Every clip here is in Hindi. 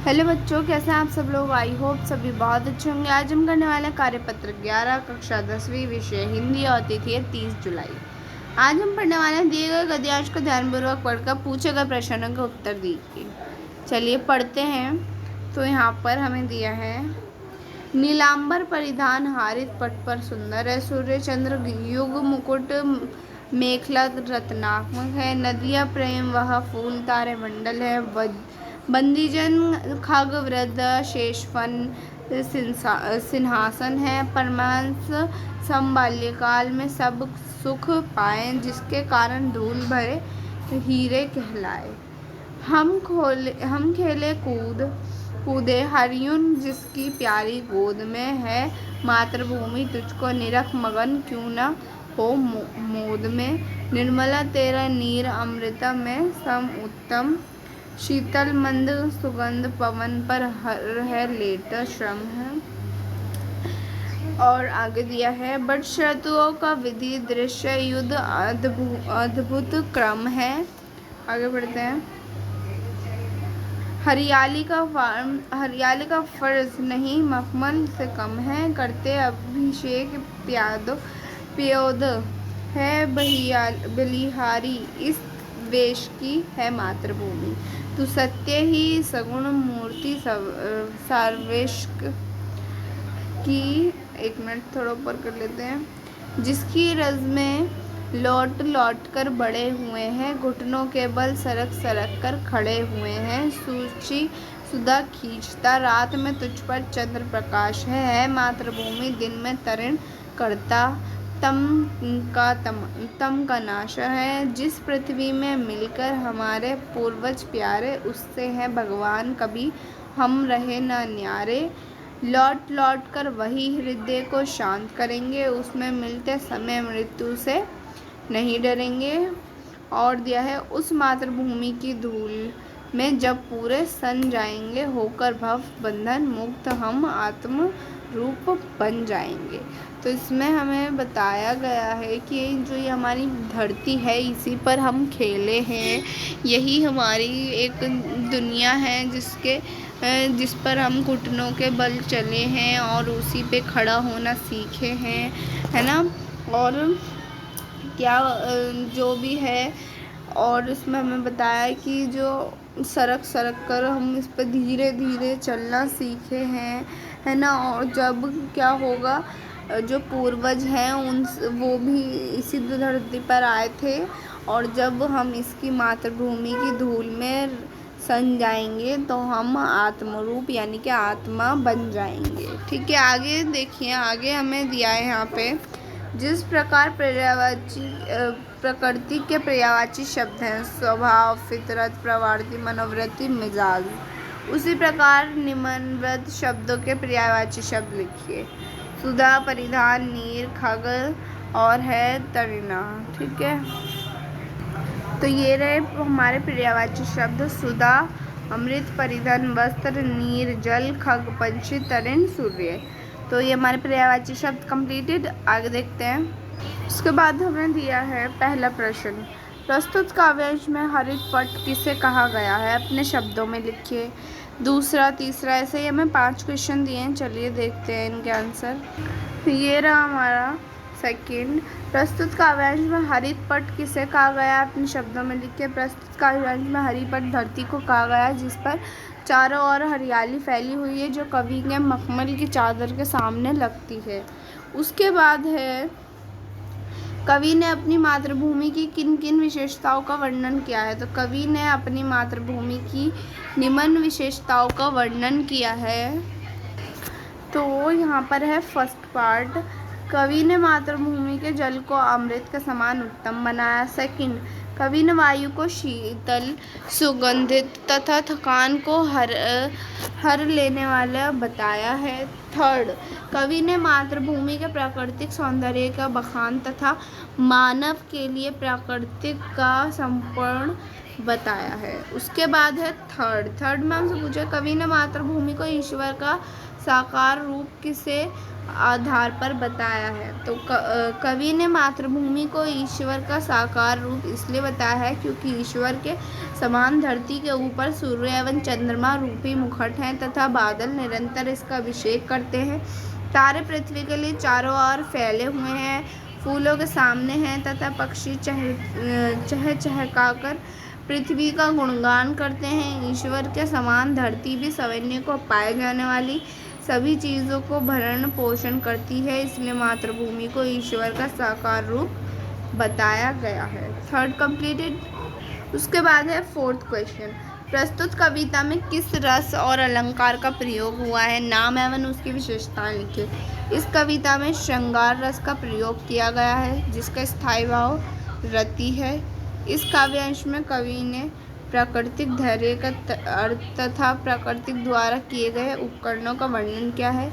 हेलो बच्चों, कैसे हैं आप सब लोग। आई होप सभी बहुत अच्छे होंगे। आज हम करने वाले हैं कार्यपत्र 11 कक्षा 10वीं, विषय हिंदी और तिथि है 30 जुलाई। आज हम पढ़ने वाले हैं दिए गए गद्यांश को ध्यानपूर्वक पढ़कर पूछे गए प्रश्नों का उत्तर दीजिए। चलिए पढ़ते हैं। तो यहाँ पर हमें दिया है, नीलांबर परिधान हारित पट पर सुंदर है, सूर्य चंद्र युग मुकुट मेखला रत्नात्मक है, नदियाँ प्रेम वह फूल तारे मंडल है, बंदीजन खग वृद्ध शेषफन सिंहासन है, परमांस सम बाल्यकाल में सब सुख पाए, जिसके कारण धूल भरे हीरे कहलाए। हम खेले कूदे हरियुन जिसकी प्यारी गोद में है, मातृभूमि तुझको निरख मगन क्यों न हो मोद में, निर्मला तेरा नीर अमृता में सम उत्तम, शीतल मंद सुगंध पवन पर हर है लेट श्रम है। और आगे दिया है, बट शत्रुओं का विधि दृश्य युद्ध अद्भुत क्रम है। आगे बढ़ते हैं। हरियाली का फर्ज नहीं मखमल से कम है, करते अभिषेक प्योद है बलिहारी, इस वेश की है मातृभूमि, तू सत्य ही सगुण मूर्ति सर्वेश्क की। एक मिनट थोड़ा ऊपर कर लेते हैं। जिसकी रज में लौट लौट कर बड़े हुए हैं, घुटनों के बल सरक सरक कर खड़े हुए हैं, सूची सुधा खींचता रात में तुझ पर चंद्र प्रकाश है, मातृभूमि दिन में तरण करता तम का नाश है, जिस पृथ्वी में मिलकर हमारे पूर्वज प्यारे, उससे है भगवान कभी हम रहे न न्यारे, लौट लौट कर वही हृदय को शांत करेंगे, उसमें मिलते समय मृत्यु से नहीं डरेंगे। और दिया है, उस मातृभूमि की धूल में जब पूरे सन जाएंगे, होकर भव बंधन मुक्त हम आत्म रूप बन जाएंगे। तो इसमें हमें बताया गया है कि जो ये हमारी धरती है, इसी पर हम खेले हैं, यही हमारी एक दुनिया है जिस पर हम घुटनों के बल चले हैं और उसी पे खड़ा होना सीखे हैं, है ना। और क्या जो भी है, और इसमें हमें बताया कि जो सरक सरक कर हम इस पर धीरे धीरे चलना सीखे हैं, है ना। और जब क्या होगा, जो पूर्वज हैं वो भी इसी धरती पर आए थे, और जब हम इसकी मातृभूमि की धूल में सन जाएंगे तो हम आत्मरूप यानी कि आत्मा बन जाएंगे। ठीक है, आगे देखिए। आगे हमें दिया है यहाँ पे, जिस प्रकार प्रकृति के पर्यायवाची शब्द हैं स्वभाव, फितरत, प्रवृत्ति, मनोवृत्ति, मिजाज, उसी प्रकार निम्नलिखित शब्दों के पर्यायवाची शब्द लिखिए। सुधा, परिधान, नीर, खग और है तृणा। ठीक है, तो ये रहे हमारे पर्यायवाची शब्द, सुधा अमृत, परिधान वस्त्र, नीर जल, खग पंछी, तृण सूर्य। तो ये हमारे पर्यायवाची शब्द कंप्लीटेड। आगे देखते हैं। उसके बाद हमें दिया है पहला प्रश्न, प्रस्तुत काव्यांश में हरित पट किसे कहा गया है, अपने शब्दों में लिखिए। दूसरा, तीसरा, ऐसे ही हमें 5 क्वेश्चन दिए हैं। चलिए देखते हैं इनके आंसर। ये रहा हमारा सेकंड, प्रस्तुत काव्यांश में हरित पट किसे कहा गया, अपने शब्दों में लिखिए। प्रस्तुत काव्यांश में हरी पट धरती को कहा गया जिस पर चारों ओर हरियाली फैली हुई है, जो कवि के मखमल की चादर के सामने लगती है। उसके बाद है, कवि ने अपनी मातृभूमि की किन किन विशेषताओं का वर्णन किया है। तो कवि ने अपनी मातृभूमि की निम्न विशेषताओं का वर्णन किया है। तो यहाँ पर है फर्स्ट पार्ट, कवि ने मातृभूमि के जल को अमृत के समान उत्तम बनाया। सेकंड, कवि ने वायु को शीतल, सुगंधित तथा थकान को हर लेने वाला बताया है। थर्ड, कवि ने मातृभूमि के प्राकृतिक सौंदर्य का बखान तथा मानव के लिए प्राकृतिक का संपूर्ण बताया है। उसके बाद है थर्ड में हमसे पूछा कवि ने मातृभूमि को ईश्वर का साकार रूप किसे आधार पर बताया है। तो कवि ने मातृभूमि को ईश्वर का साकार रूप इसलिए बताया है क्योंकि ईश्वर के समान धरती के ऊपर सूर्य एवं चंद्रमा रूपी मुकुट हैं तथा बादल निरंतर इसका अभिषेक करते हैं। तारे पृथ्वी के लिए चारों ओर फैले हुए हैं, फूलों के सामने हैं तथा पक्षी चहचहाकर पृथ्वी का गुणगान करते हैं। ईश्वर के समान धरती भी सवर्ण को पाए जाने वाली सभी चीज़ों को भरण पोषण करती है, इसलिए मातृभूमि को ईश्वर का साकार रूप बताया गया है। Third completed. उसके बाद है फोर्थ क्वेश्चन, प्रस्तुत कविता में किस रस और अलंकार का प्रयोग हुआ है, नाम एवं उसकी विशेषताएं लिखें। इस कविता में श्रृंगार रस का प्रयोग किया गया है जिसका स्थायी भाव रति है। इस काव्यांश में कवि ने प्राकृतिक धैर्य का तथा प्रकृति द्वारा किए गए उपकरणों का वर्णन किया है।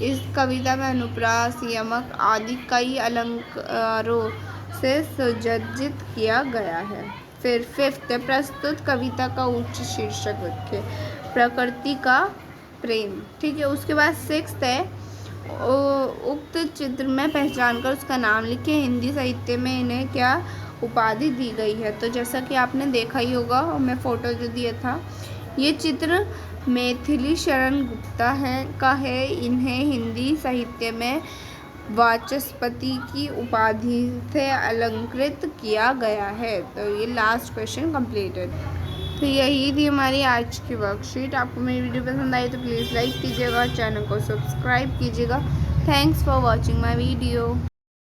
इस कविता में अनुप्रास, यमक आदि कई अलंकारों से सुसज्जित किया गया है। फिर फिफ्थ, प्रस्तुत कविता का उच्च शीर्षक रखें, प्रकृति का प्रेम। ठीक है। उसके बाद सिक्स्थ है, उक्त चित्र में पहचान कर उसका नाम लिखें। हिंदी साहित्य में इन्हें क्या उपाधि दी गई है। तो जैसा कि आपने देखा ही होगा और मैं फ़ोटो जो दिया था, ये चित्र मैथिली शरण गुप्ता है। इन्हें हिंदी साहित्य में वाचस्पति की उपाधि से अलंकृत किया गया है। तो ये लास्ट क्वेश्चन कंप्लीटेड। तो यही थी हमारी आज की वर्कशीट। आपको मेरी वीडियो पसंद आई तो प्लीज़ लाइक कीजिएगा, चैनल को सब्सक्राइब कीजिएगा। Thanks for watching my video.